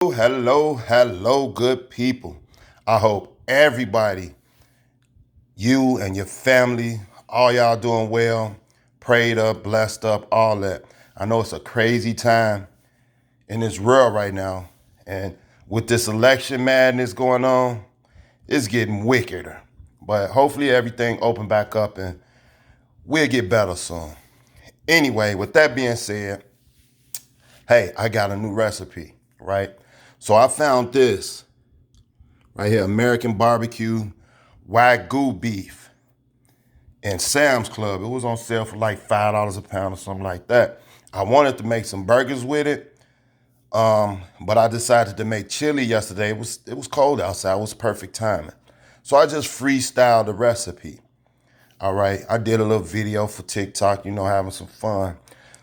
Hello, good people. I hope everybody, you and your family, all y'all doing well, prayed up, blessed up, all that. I know it's a crazy time in this world right now. And with this election madness going on, it's getting wickeder. But hopefully everything open back up and we'll get better soon. Anyway, with that being said, hey, I got a new recipe, right? So I found this right here, American barbecue wagyu beef in Sam's Club. It was on sale for like $5 a pound or something like that. I wanted to make some burgers with it, but I decided to make chili yesterday. It was cold outside. It was perfect timing. So I just freestyled the recipe. All right, I did a little video for TikTok, having some fun.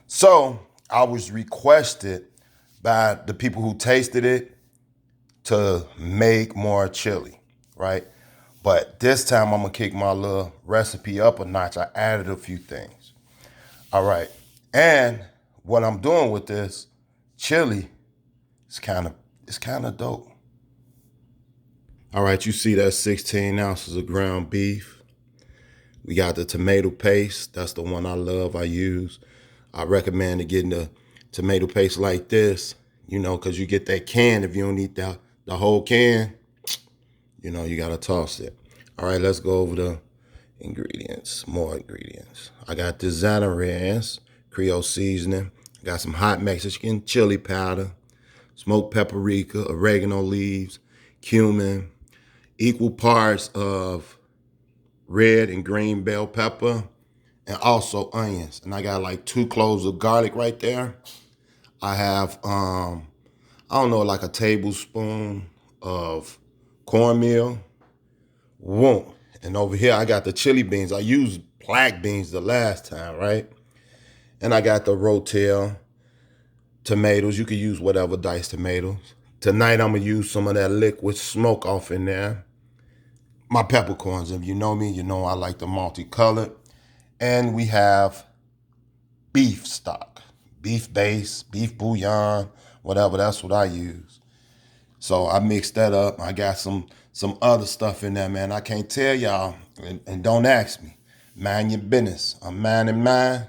So I was requested by the people who tasted it to make more chili, right? But this time I'm gonna kick my little recipe up a notch. I added a few things. All right. And what I'm doing with this chili is kind of dope. All right, you see that 16 ounces of ground beef. We got the tomato paste. That's the one I love, I use. I recommend getting the tomato paste like this, because you get that can. If you don't eat the whole can, you gotta toss it. All right, let's go over the ingredients, more ingredients. I got this Zanarans, Creole seasoning. I got some hot Mexican chili powder, smoked paprika, oregano leaves, cumin, equal parts of red and green bell pepper, and also onions. And I got like 2 cloves of garlic right there. I have, I don't know, like a tablespoon of cornmeal. Whoa. And over here, I got the chili beans. I used black beans the last time, right? And I got the Rotel tomatoes. You could use whatever diced tomatoes. Tonight, I'm going to use some of that liquid smoke off in there. My peppercorns, if you know me, you know I like the multicolored. And we have beef stock, beef base, beef bouillon, whatever. That's what I use. So I mixed that up. I got some other stuff in there, man. I can't tell y'all, and don't ask me. Mind your business. I'm minding mine.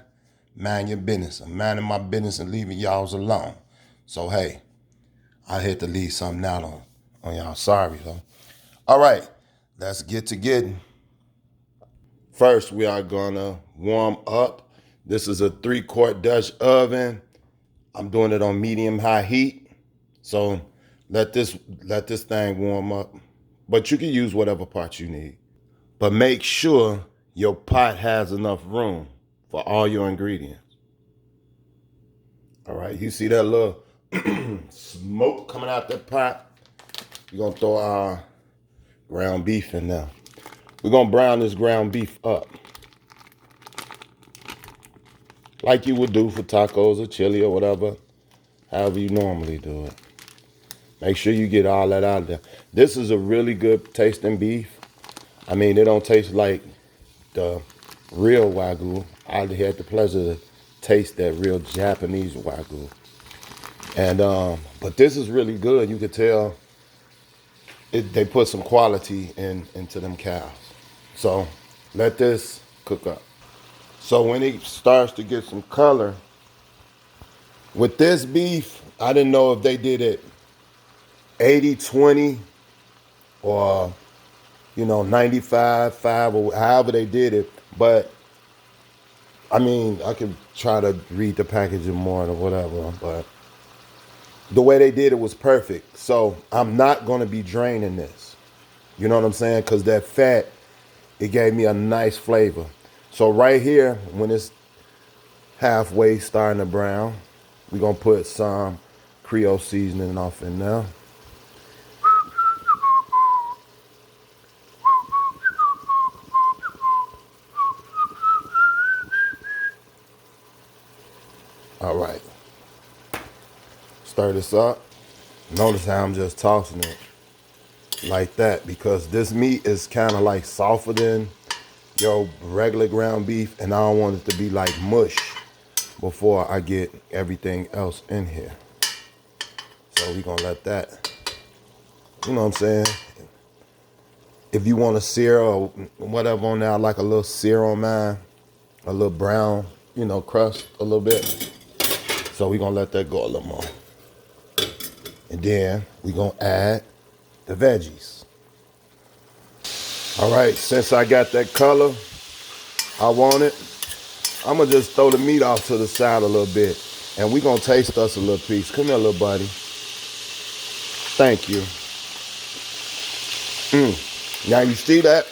Mind your business. I'm minding my business and leaving y'all's alone. So hey, I had to leave something out on y'all. Sorry though. All right, let's get to getting. First, we are gonna warm up. This is a 3-quart Dutch oven. I'm doing it on medium high heat. So let this thing warm up. But you can use whatever part you need. But make sure your pot has enough room for all your ingredients. All right, you see that little smoke coming out that pot? We're gonna throw our ground beef in there. We're gonna brown this ground beef up like you would do for tacos or chili or whatever, however you normally do it. Make sure you get all that out of there. This is a really good tasting beef. I mean, it don't taste like the real wagyu. I had the pleasure to taste that real Japanese wagyu. And but this is really good. You could tell they put some quality into them cows. So let this cook up. So when it starts to get some color, with this beef, I didn't know if they did it 80-20 or 95-5 or however they did it. But I mean, I could try to read the packaging more or whatever, but the way they did it was perfect. So I'm not going to be draining this. You know what I'm saying? Because that fat, it gave me a nice flavor. So right here, when it's halfway starting to brown, we're going to put some Creole seasoning off in there. All right. Stir this up. Notice how I'm just tossing it like that because this meat is kind of like softer than your regular ground beef, and I don't want it to be like mush before I get everything else in here. So we gonna let that, you know what I'm saying? If you want to sear or whatever on there, I like a little sear on mine, a little brown, crust a little bit. So we gonna let that go a little more. And then we gonna add the veggies. All right, since I got that color I want it, I'm gonna just throw the meat off to the side a little bit. And we gonna taste us a little piece. Come here, little buddy. Thank you. Now you see that?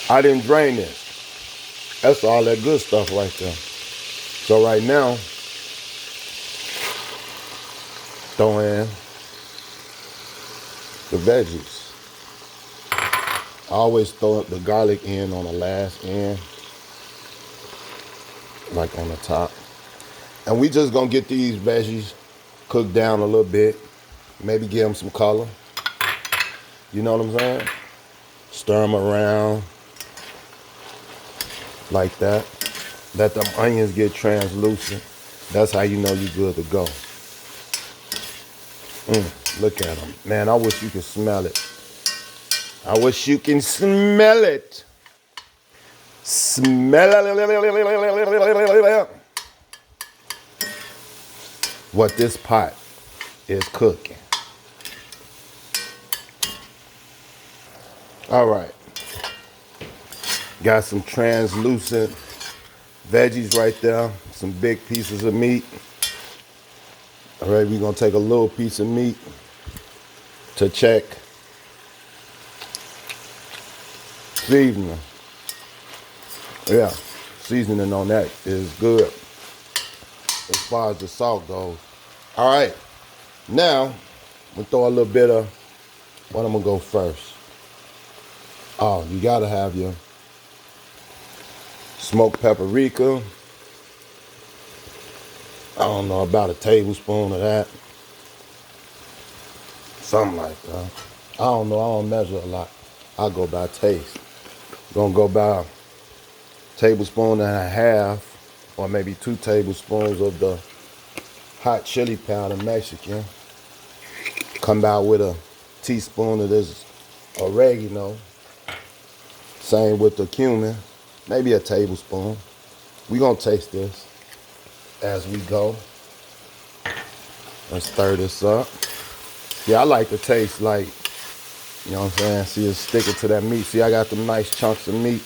I didn't drain this. That's all that good stuff right there. So right now, throw in the veggies. I always throw the garlic in on the last end, like on the top. And we just gonna get these veggies cooked down a little bit. Maybe give them some color. You know what I'm saying? Stir them around like that. Let them onions get translucent. That's how you know you're good to go. Look at them. Man, I wish you could smell it. I wish you can smell it. Smell it. What this pot is cooking. All right. Got some translucent veggies right there. Some big pieces of meat. All right, we're going to take a little piece of meat to check seasoning. Yeah, seasoning on that is good as far as the salt goes. All right, now we'll throw a little bit of, what I'm going to go first. Oh, you got to have your smoked paprika. I don't know, about a tablespoon of that. Something like that. I don't know, I don't measure a lot. I go by taste. Gonna go by a tablespoon and a half, or maybe 2 tablespoons of the hot chili powder Mexican. Come out with a teaspoon of this oregano. Same with the cumin, maybe a tablespoon. We gonna taste this as we go. Let's stir this up. Yeah, I like to taste like, you know what I'm saying? See, it's sticking to that meat. See, I got them nice chunks of meat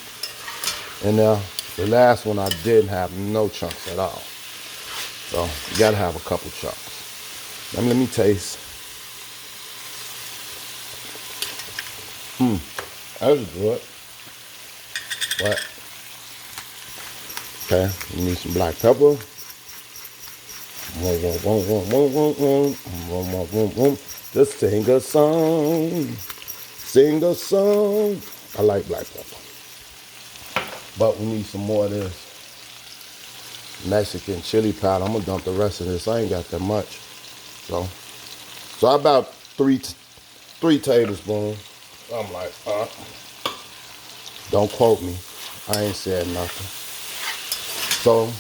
in there. The last one I didn't have no chunks at all. So you gotta have a couple chunks. Let me taste. That's good. What? Okay, you need some black pepper. Just sing a song. Sing a song. I like black pepper. But we need some more of this Mexican chili powder. I'm gonna dump the rest of this. I ain't got that much. So about three tablespoons. I'm like, don't quote me. I ain't said nothing. So,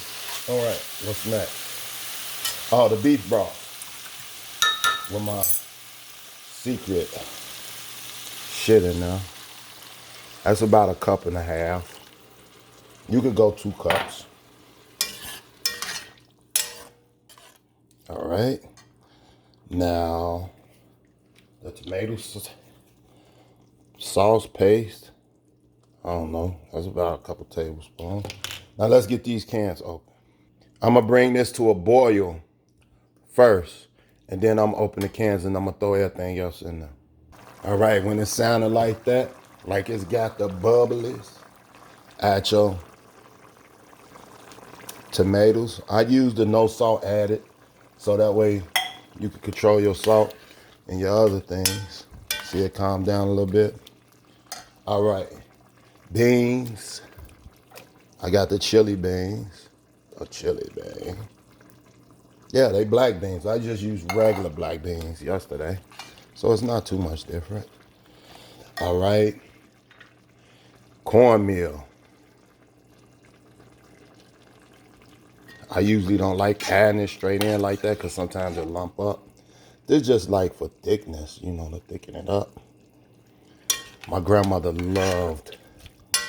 all right, what's next? Oh, the beef broth with my secret shit in there. That's about 1.5 cups. You could go 2 cups. All right. Now, the tomato sauce paste. I don't know. That's about a couple tablespoons. Now let's get these cans open. I'm gonna bring this to a boil first, and then I'm gonna open the cans and I'm gonna throw everything else in there. All right, when it sounded like that, like it's got the bubblies, add your tomatoes. I use the no salt added, so that way you can control your salt and your other things. See it calm down a little bit. All right, beans. I got the chili beans. A chili bean. Yeah, they black beans. I just used regular black beans yesterday, so it's not too much different. All right, cornmeal. I usually don't like adding it straight in like that because sometimes it lump up. This just like for thickness, to thicken it up. My grandmother loved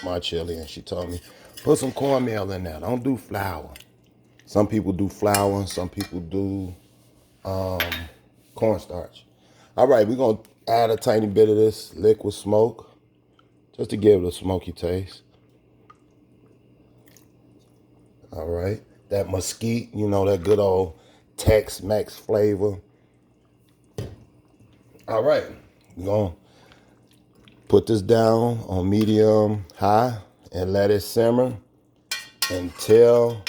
my chili, and she told me, put some cornmeal in there. Don't do flour. Some people do flour, and some people do cornstarch. All right, we're going to add a tiny bit of this liquid smoke just to give it a smoky taste. All right, that mesquite, that good old Tex-Mex flavor. All right, we're going to put this down on medium high and let it simmer until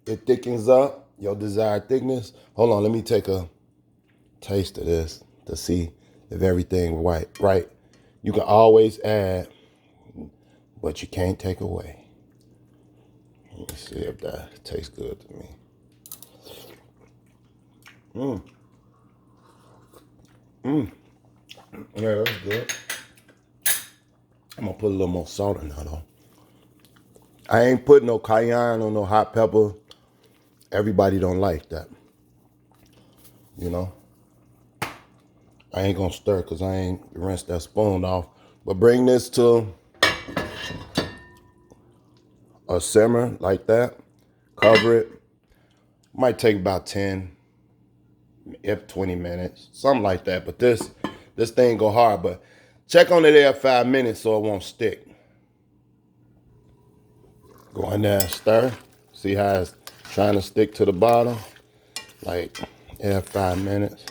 it thickens up, your desired thickness. Hold on, let me take a taste of this to see if everything right. You can always add, but you can't take away. Let me see if that tastes good to me. Yeah, that's good. I'm gonna put a little more salt in there though. I ain't putting no cayenne or no hot pepper. Everybody don't like that. I ain't gonna stir because I ain't rinsed that spoon off. But bring this to a simmer like that. Cover it. Might take about 10, if 20 minutes, something like that. But this thing go hard. But check on it every 5 minutes so it won't stick. Go in there and stir. See how it's trying to stick to the bottom? Like every 5 minutes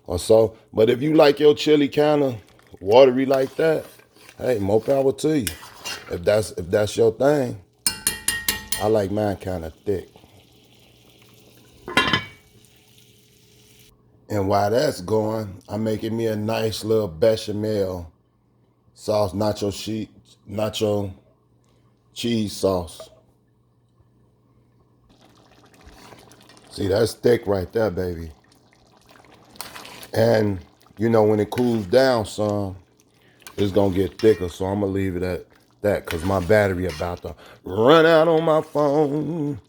or so. But if you like your chili kind of watery like that, hey, more power to you. If that's your thing. I like mine kind of thick. And while that's going, I'm making me a nice little bechamel sauce, nacho cheese sauce. See, that's thick right there, baby. And when it cools down some, it's gonna get thicker. So I'm gonna leave it at that because my battery about to run out on my phone.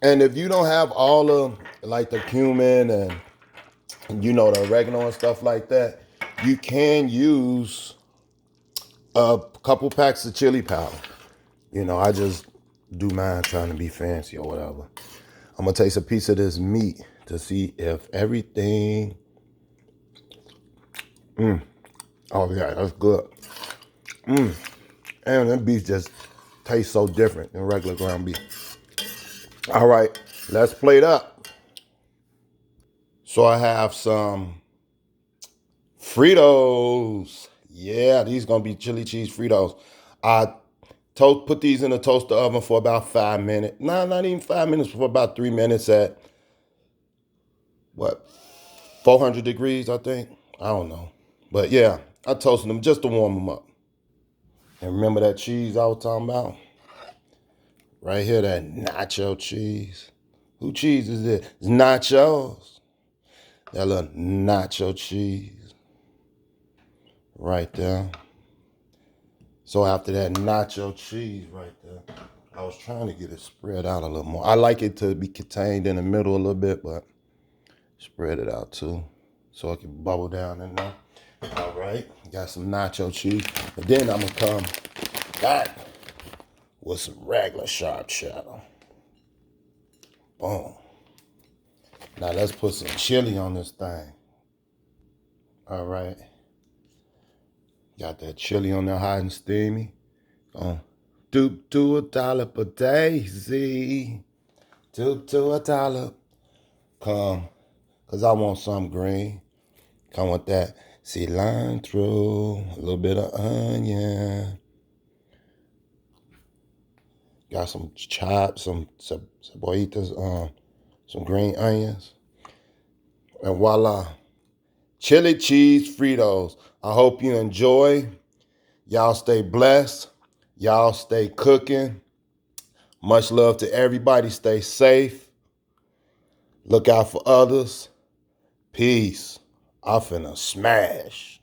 And if you don't have all of like the cumin and the oregano and stuff like that, you can use a couple packs of chili powder. I just do mine trying to be fancy or whatever. I'm gonna taste a piece of this meat to see if everything. Oh yeah, that's good. And that beef just tastes so different than regular ground beef. All right, let's plate up. So I have some Fritos. Yeah, these gonna be chili cheese Fritos. I put these in the toaster oven for about 5 minutes. Nah, not even 5 minutes, for about 3 minutes at what, 400 degrees, I think. I don't know. But yeah, I toasted them just to warm them up. And remember that cheese I was talking about? Right here, that nacho cheese. Who cheese is it? It's nachos. That little nacho cheese right there. So after that nacho cheese right there, I was trying to get it spread out a little more. I like it to be contained in the middle a little bit, but spread it out too so it can bubble down in there. All right, got some nacho cheese. And then I'm gonna come back with some regular sharp cheddar. Boom. Now let's put some chili on this thing. All right. Got that chili on there hot and steamy. Doop to a dollop a daisy. Doop to a dollop. Come, because I want some green. Come with that cilantro, a little bit of onion. Got some chopped, some cebollitas, some green onions. And voila, chili cheese Fritos. I hope you enjoy. Y'all stay blessed. Y'all stay cooking. Much love to everybody. Stay safe. Look out for others. Peace. I finna smash.